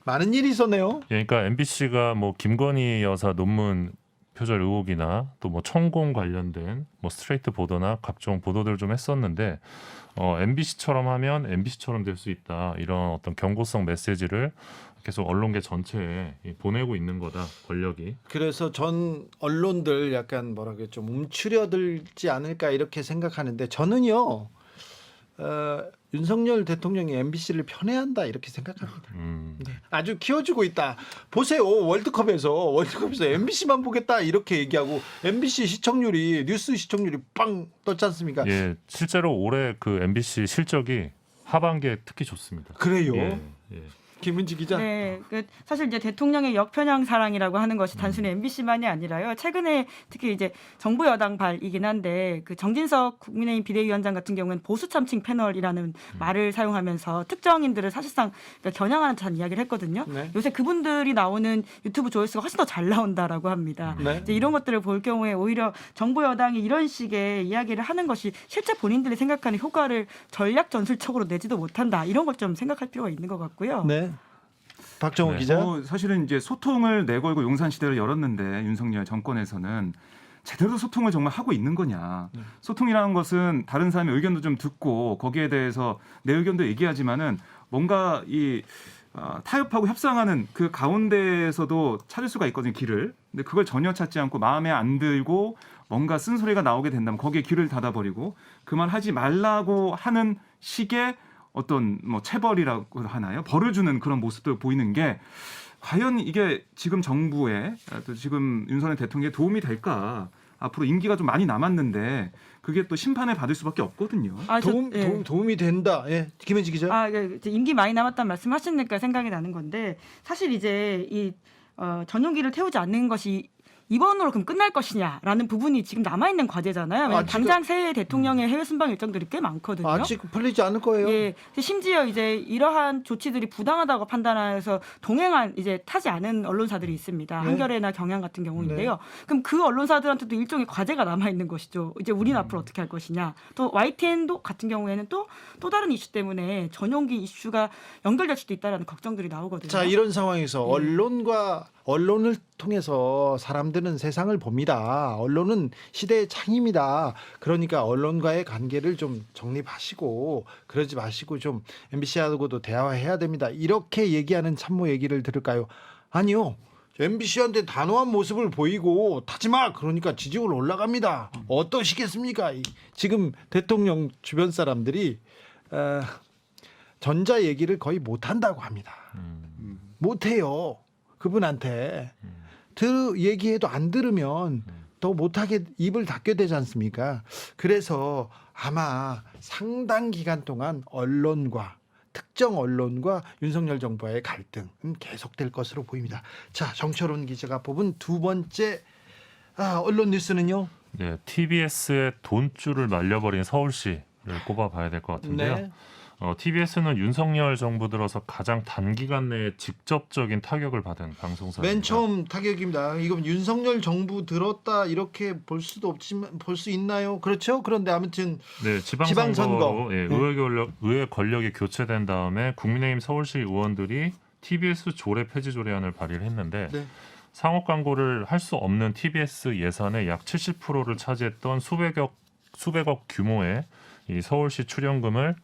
A: 많은 일이 있었네요.
D: 예, 그러니까 MBC가 뭐 김건희 여사 논문 표절 의혹이나 또 뭐 천공 관련된 뭐 스트레이트 보도나 각종 보도들 좀 했었는데 MBC처럼 하면 MBC처럼 될 수 있다 이런 어떤 경고성 메시지를 계속 언론계 전체에 보내고 있는 거다 권력이.
A: 그래서 전 언론들 약간 뭐라 그래 좀 움츠려들지 않을까 이렇게 생각하는데 저는요 윤석열 대통령이 MBC를 편애한다 이렇게 생각합니다. 네, 아주 키워주고 있다. 보세요. 월드컵에서 MBC만 보겠다 이렇게 얘기하고 MBC 시청률이 뉴스 시청률이 빵 떴지 않습니까?
D: 예, 실제로 올해 그 MBC 실적이 하반기에 특히 좋습니다.
A: 그래요.
D: 예, 예.
A: 김은지 기자.
B: 네, 사실 이제 대통령의 역편향 사랑이라고 하는 것이 단순히 MBC만이 아니라요. 최근에 특히 이제 정부 여당 발이긴 한데 그 정진석 국민의힘 비대위원장 같은 경우는 보수 참칭 패널이라는 말을 사용하면서 특정인들을 사실상 겨냥하는 듯한 이야기를 했거든요.
A: 네.
B: 요새 그분들이 나오는 유튜브 조회수가 훨씬 더 잘 나온다라고 합니다.
A: 네.
B: 이제 이런 것들을 볼 경우에 오히려 정부 여당이 이런 식의 이야기를 하는 것이 실제 본인들이 생각하는 효과를 전략 전술적으로 내지도 못한다. 이런 걸 좀 생각할 필요가 있는 것 같고요.
A: 네. 박정우
D: 네.
A: 기자.
C: 사실은 이제 소통을 내걸고 용산 시대를 열었는데 윤석열 정권에서는 제대로 소통을 정말 하고 있는 거냐. 소통이라는 것은 다른 사람의 의견도 좀 듣고 거기에 대해서 내 의견도 얘기하지만은 뭔가 타협하고 협상하는 그 가운데에서도 찾을 수가 있거든요, 길을. 근데 그걸 전혀 찾지 않고 마음에 안 들고 뭔가 쓴소리가 나오게 된다면 거기에 귀를 닫아버리고 그 말 하지 말라고 하는 식의 어떤 체벌이라고 하나요? 벌을 주는 그런 모습도 보이는 게 과연 이게 지금 정부에 또 지금 윤석열 대통령에 도움이 될까? 앞으로 임기가 좀 많이 남았는데 그게 또 심판을 받을 수밖에 없거든요.
A: 도움이 된다. 예. 김은지 기자.
B: 이제 임기 많이 남았다는 말씀하시니까 생각이 나는 건데 사실 이제 이 전용기를 태우지 않는 것이 이번으로 그럼 끝날 것이냐라는 부분이 지금 남아있는 과제잖아요. 왜냐하면 당장 새해 대통령의 해외 순방 일정들이 꽤 많거든요.
A: 아직 풀리지 않을 거예요.
B: 예, 심지어 이제 이러한 조치들이 부당하다고 판단해서 동행한 이제 타지 않은 언론사들이 있습니다.
A: 네.
B: 한겨레나 경향 같은 경우인데요. 그럼 그 언론사들한테도 일종의 과제가 남아 있는 것이죠. 이제 우리는 앞으로 어떻게 할 것이냐. 또 YTN도 같은 경우에는 또 다른 이슈 때문에 전용기 이슈가 연결될 수도 있다라는 걱정들이 나오거든요.
A: 자, 이런 상황에서 언론을 통해서 사람들은 세상을 봅니다. 언론은 시대의 창입니다. 그러니까 언론과의 관계를 좀 정립하시고 그러지 마시고 좀 MBC하고도 대화해야 됩니다. 이렇게 얘기하는 참모 얘기를 들을까요? 아니요. MBC한테 단호한 모습을 보이고 타지마 그러니까 지지율 올라갑니다. 어떠시겠습니까? 지금 대통령 주변 사람들이 전자 얘기를 거의 못한다고 합니다. 못해요. 그분한테 얘기해도 안 들으면 더 못하게 입을 닫게 되지 않습니까? 그래서 아마 상당 기간 동안 특정 언론과 윤석열 정부와의 갈등은 계속될 것으로 보입니다. 자, 정철훈 기자가 뽑은 두 번째 언론 뉴스는요.
D: 네, TBS의 돈줄을 말려버린 서울시를 꼽아봐야 될 것 같은데요.
A: 네.
D: TBS는 윤석열 정부 들어서 가장 단기간 내에 직접적인 타격을 받은 방송사입니다.
A: 맨 처음 타격입니다. 이건 윤석열 정부 들었다 이렇게 볼 수도 없지만 볼 수 있나요? 그렇죠. 그런데 아무튼
D: 네,
A: 지방선거.
D: 지방선거로 의회 권력이 교체된 다음에 국민의힘 서울시 의원들이 TBS 조례 폐지 조례안을 발의를 했는데
A: 네.
D: 상업 광고를 할 수 없는 TBS 예산의 약 70%를 차지했던 수백억 규모의 이 서울시 출연금을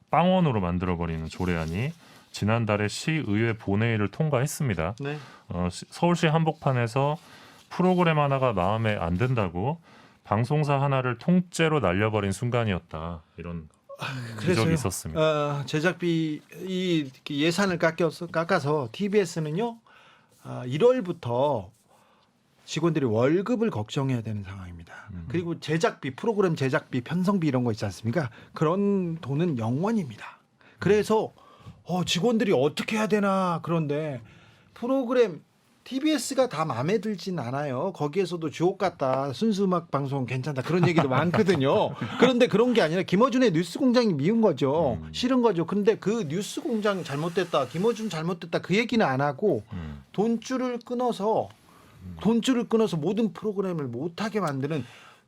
D: 빵원으로 만들어버리는 조례안이 지난달에 시의회 본회의를 통과했습니다.
A: 네.
D: 서울시 한복판에서 프로그램 하나가 마음에 안 든다고 방송사 하나를 통째로 날려버린 순간이었다. 이런 지적이 있었습니다.
A: 제작비 이 예산을 깎아서 TBS는요 1월부터 직원들이 월급을 걱정해야 되는 상황입니다. 그리고 프로그램 제작비, 편성비 이런 거 있지 않습니까? 그런 돈은 0원입니다. 그래서 직원들이 어떻게 해야 되나 그런데 프로그램 TBS가 다 마음에 들진 않아요. 거기에서도 주옥 같다. 순수 음악 방송 괜찮다. 그런 얘기도 많거든요. 그런데 그런 게 아니라 김어준의 뉴스공장이 미운 거죠. 싫은 거죠. 근데 그 뉴스공장 잘못됐다. 김어준 잘못됐다. 그 얘기는 안 하고 돈줄을 끊어서 모든 프로그램을 못하게 만드는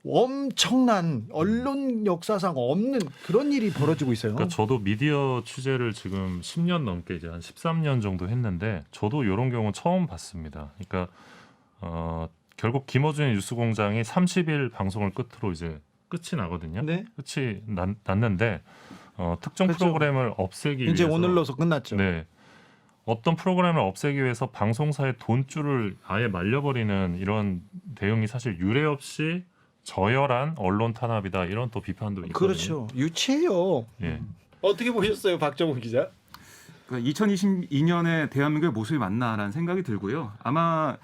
A: 엄청난 언론 역사상 없는 그런 일이 벌어지고 있어요.
D: 그러니까 저도 미디어 취재를 지금 10년 넘게 이제 한 13년 정도 했는데 저도 이런 경우 처음 봤습니다. 그러니까 결국 김어준의 뉴스공장이 30일 방송을 끝으로 이제 끝이 나거든요.
A: 네.
D: 끝이 났는데 특정
A: 그렇죠.
D: 프로그램을 없애기
A: 이제
D: 위해서
A: 오늘로서 끝났죠.
D: 네. 어떤 프로그램을 없애기 위해서 방송사의 돈줄을 아예 말려버리는 이런 대응이 사실 유례 없이 저열한 언론 탄압이다 이런 또 비판도 있거든요.
A: 그렇죠. 유치해요.
D: 예.
A: 어떻게 보셨어요, 박정우 기자?
C: 그러니까 2022년에 대한민국의 모습이 맞나라는 생각이 들고요. 아마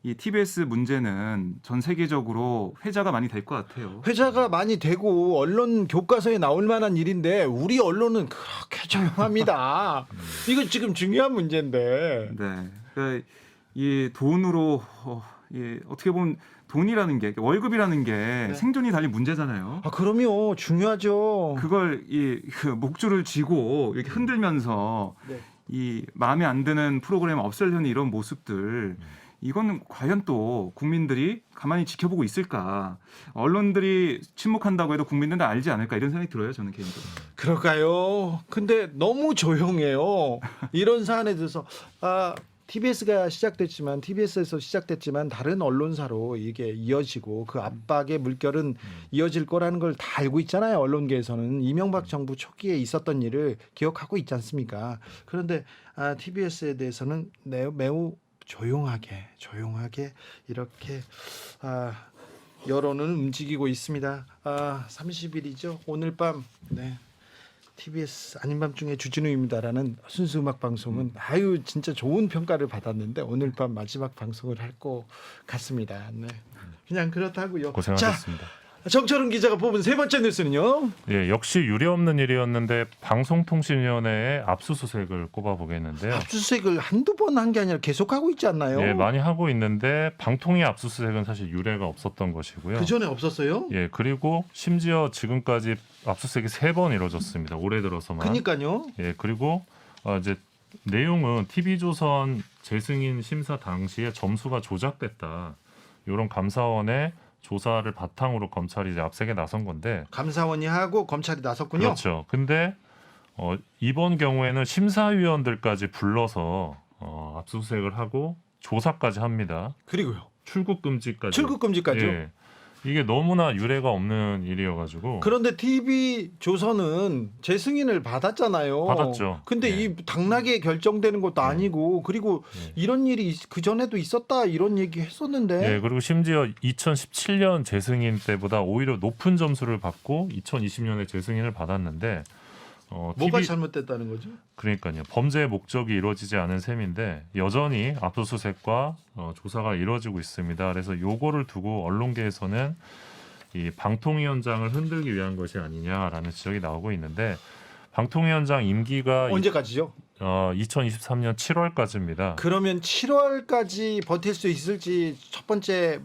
C: 이 TBS 문제는 전 세계적으로 회자가 많이 될 것 같아요.
A: 회자가 많이 되고 언론 교과서에 나올 만한 일인데 우리 언론은 그렇게 조용합니다. 이거 지금 중요한 문제인데.
C: 네, 그러니까 이 돈으로 어떻게 보면 돈이라는 게 월급이라는 게 생존이 달린 문제잖아요.
A: 아, 그럼요. 중요하죠.
C: 그걸 그 목줄을 쥐고 이렇게 흔들면서
A: 네.
C: 이 마음에 안 드는 프로그램 없애려는 이런 모습들. 이거는 과연 또 국민들이 가만히 지켜보고 있을까? 언론들이 침묵한다고 해도 국민들은 알지 않을까 이런 생각이 들어요. 저는 개인적으로.
A: 그럴까요? 근데 너무 조용해요. 이런 사안에 대해서 TBS가 TBS에서 시작됐지만 다른 언론사로 이게 이어지고 그 압박의 물결은 이어질 거라는 걸 다 알고 있잖아요. 언론계에서는 이명박 정부 초기에 있었던 일을 기억하고 있지 않습니까? 그런데 TBS에 대해서는 매우 조용하게 이렇게 여론은 움직이고 있습니다. 30일이죠. 오늘 밤 TBS 아닌 밤중에 주진우입니다라는 순수 음악 방송은 진짜 좋은 평가를 받았는데 오늘 밤 마지막 방송을 할 것 같습니다. 네. 그냥 그렇다고요.
D: 고생하셨습니다.
A: 자, 정철은 기자가 뽑은 세 번째 뉴스는요.
D: 예, 역시 유례없는 일이었는데 방송통신위원회의 압수수색을 꼽아보겠는데요.
A: 압수수색을 한두 번 한 게 아니라 계속하고 있지 않나요?
D: 예, 많이 하고 있는데 방통위 압수수색은 사실 유례가 없었던 것이고요.
A: 그 전에 없었어요?
D: 예, 그리고 심지어 지금까지 압수수색이 3번 이루어졌습니다. 올해 들어서만.
A: 그러니까요.
D: 예, 그리고 이제 내용은 TV조선 재승인 심사 당시에 점수가 조작됐다. 이런 감사원의 조사를 바탕으로 검찰이 이제 압색에 나선 건데.
A: 감사원이 하고 검찰이 나섰군요.
D: 그렇죠. 근데 이번 경우에는 심사위원들까지 불러서 압수수색을 하고 조사까지 합니다.
A: 그리고요.
D: 출국 금지까지.
A: 출국 금지까지요?
D: 예. 이게 너무나 유례가 없는 일이어가지고.
A: 그런데 TV조선은 재승인을 받았잖아요.
D: 받았죠.
A: 근데
D: 예.
A: 이 당락에 결정되는 것도 아니고 그리고
D: 예.
A: 이런 일이 그 전에도 있었다 이런 얘기 했었는데.
D: 예, 그리고 심지어 2017년 재승인 때보다 오히려 높은 점수를 받고 2020년에 재승인을 받았는데
A: 뭐가
D: TV
A: 잘못됐다는 거죠?
D: 그러니까요. 범죄의 목적이 이루어지지 않은 셈인데 여전히 압수수색과 조사가 이루어지고 있습니다. 그래서 요거를 두고 언론계에서는 이 방통위원장을 흔들기 위한 것이 아니냐라는 지적이 나오고 있는데 방통위원장 임기가
A: 언제까지죠?
D: 2023년 7월까지입니다.
A: 그러면 7월까지 버틸 수 있을지 첫 번째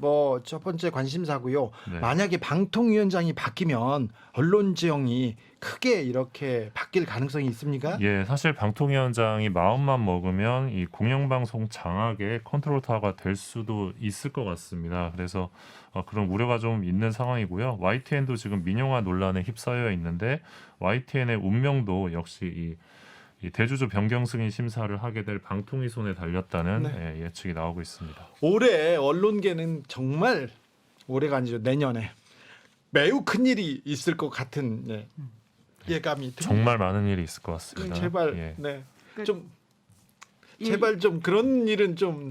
A: 관심사고요.
D: 네.
A: 만약에 방통위원장이 바뀌면 언론 지형이 크게 이렇게 바뀔 가능성이 있습니까?
D: 예, 사실 방통위원장이 마음만 먹으면 이 공영방송 장악의 컨트롤 타워가 될 수도 있을 것 같습니다. 그래서 그런 우려가 좀 있는 상황이고요. YTN도 지금 민영화 논란에 휩싸여 있는데 YTN의 운명도 역시 이 대주주 변경 승인 심사를 하게 될 방통위 손에 달렸다는 예측이 나오고 있습니다.
A: 올해 언론계는 정말 올해가 아니죠. 내년에 매우 큰 일이 있을 것 같은 예감이 듭니다.
D: 정말 많은 일이 있을 것 같습니다.
A: 제발
D: 예.
A: 제발 좀 그런 일은 좀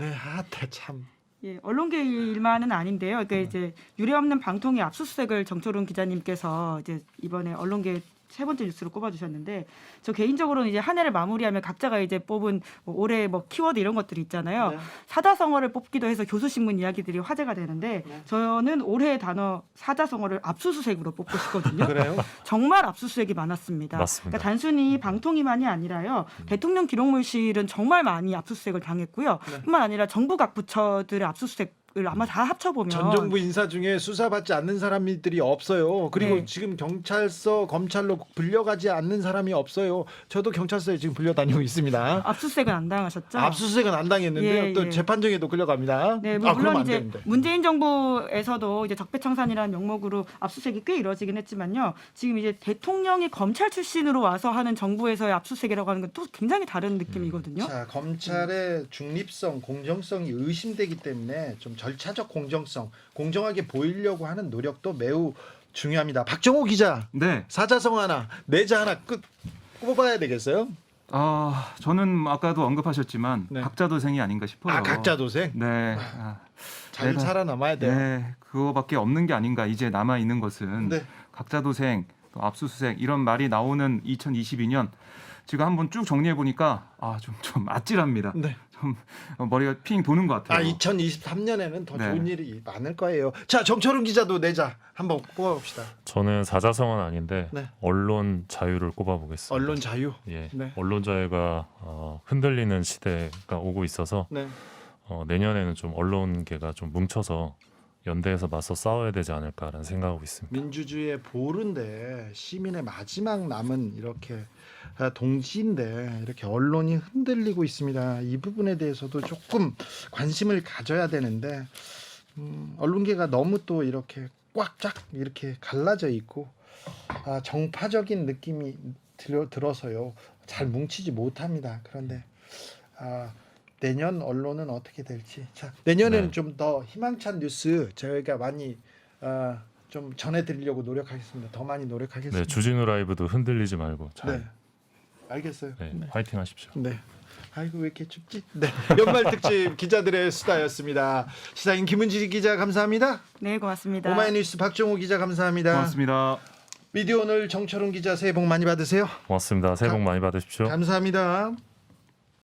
A: 참.
B: 예, 언론계 일만은 아닌데요. 그러니까 이제 유례없는 방통위 압수수색을 정철훈 기자님께서 이제 이번에 언론계 세 번째 뉴스로 꼽아주셨는데 저 개인적으로는 이제 한 해를 마무리하면 각자가 이제 뽑은 올해 키워드 이런 것들이 있잖아요.
A: 네.
B: 사자성어를 뽑기도 해서 교수신문 이야기들이 화제가 되는데 저는 올해의 단어 사자성어를 압수수색으로 뽑고 싶거든요.
A: 그래요?
B: 정말 압수수색이 많았습니다.
D: 맞습니다.
B: 그러니까 단순히 방통위만이 아니라요. 대통령 기록물실은 정말 많이 압수수색을 당했고요. 뿐만 아니라 정부 각 부처들의 압수수색을 아마 다 합쳐보면
A: 전 정부 인사 중에 수사받지 않는 사람들이 없어요. 그리고
B: 네.
A: 지금 경찰서, 검찰로 불려가지 않는 사람이 없어요. 저도 경찰서에 지금 불려다니고 있습니다.
B: 압수수색은 안 당하셨죠?
A: 압수수색은 안 당했는데요.
B: 예,
A: 또
B: 예.
A: 재판정에도 끌려갑니다.
B: 네,
A: 그러면
B: 물론
A: 안
B: 이제
A: 되는데.
B: 문재인 정부에서도 이제 적폐청산이라는 명목으로 압수수색이 꽤 이루어지긴 했지만요. 지금 이제 대통령이 검찰 출신으로 와서 하는 정부에서의 압수수색이라고 하는 건 또 굉장히 다른 느낌이거든요.
A: 자, 검찰의 중립성, 공정성이 의심되기 때문에 좀 절차적 공정성, 공정하게 보이려고 하는 노력도 매우 중요합니다. 박정호 기자,
C: 네.
A: 사자성 하나, 내자 하나 뽑아야 되겠어요?
C: 저는 아까도 언급하셨지만
A: 네.
C: 각자 도생이 아닌가 싶어요.
A: 아 각자 도생
C: 네.
A: 잘
C: 내가-
A: 살아남아야 돼요.
C: 네, 그거밖에 없는 게 아닌가. 이제 남아 있는 것은
A: 네.
C: 각자 도생, 또 압수수색 이런 말이 나오는 2022년 지금 한번 쭉 정리해 보니까 좀 아찔합니다.
A: 네.
C: 좀 머리가 핑 도는 것 같아요.
A: 2023년에는 더
C: 네.
A: 좋은 일이 많을 거예요. 자, 정철훈 기자도 내자 한번 뽑아봅시다.
D: 저는 사자성어는 아닌데
A: 네.
D: 언론 자유를 꼽아보겠습니다.
A: 언론 자유.
D: 예,
A: 네.
D: 언론 자유가 흔들리는 시대가 오고 있어서
A: 네.
D: 내년에는 좀 언론계가 좀 뭉쳐서 연대해서 맞서 싸워야 되지 않을까라는 생각하고 있습니다.
A: 민주주의의 보루인데 시민의 마지막 남은 이렇게 동지인데 이렇게 언론이 흔들리고 있습니다. 이 부분에 대해서도 조금 관심을 가져야 되는데 언론계가 너무 또 이렇게 꽉쫙 이렇게 갈라져 있고 정파적인 느낌이 들어서요 잘 뭉치지 못합니다. 그런데 내년 언론은 어떻게 될지 내년에는
D: 네.
A: 좀 더 희망찬 뉴스 저희가 많이 좀 전해드리려고 노력하겠습니다. 더 많이 노력하겠습니다.
D: 네, 주진우 라이브도 흔들리지 말고 잘
A: 네. 알겠어요.
D: 네,
A: 네.
D: 화이팅 하십시오.
A: 네. 아이고 왜 이렇게 춥지? 네. 연말 특집 기자들의 수다였습니다. 시사인 김은지 기자 감사합니다.
B: 네, 고맙습니다.
A: 오마이뉴스 박정우 기자 감사합니다.
C: 고맙습니다.
A: 미디어 오늘 정철훈 기자 새해 복 많이 받으세요.
D: 고맙습니다. 새해 복 많이 받으십시오.
A: 감사합니다.